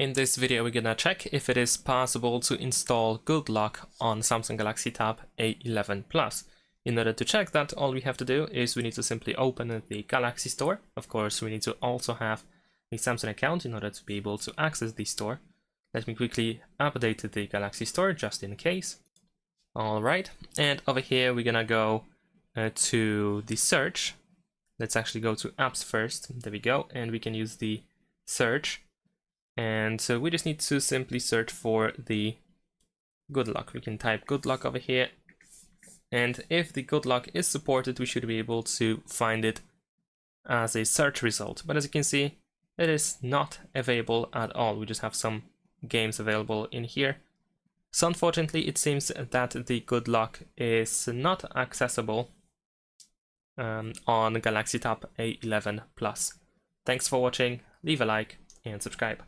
In this video, we're gonna check if it is possible to install Good Luck on Samsung Galaxy Tab A11 Plus. In order to check that, all we have to do is we need to simply open the Galaxy Store. Of course, we need to also have a Samsung account in order to be able to access the store. Let me quickly update the Galaxy Store just in case. Alright, and over here we're gonna go to the search. Let's actually go to apps first. There we go, and we can use the search. And so we just need to simply search for the Good Luck. We can type Good Luck over here. And if the Good Luck is supported, we should be able to find it as a search result. But as you can see, it is not available at all. We just have some games available in here. So unfortunately, it seems that the Good Luck is not accessible on Galaxy Tab A11 Plus. Thanks for watching, leave a like and subscribe.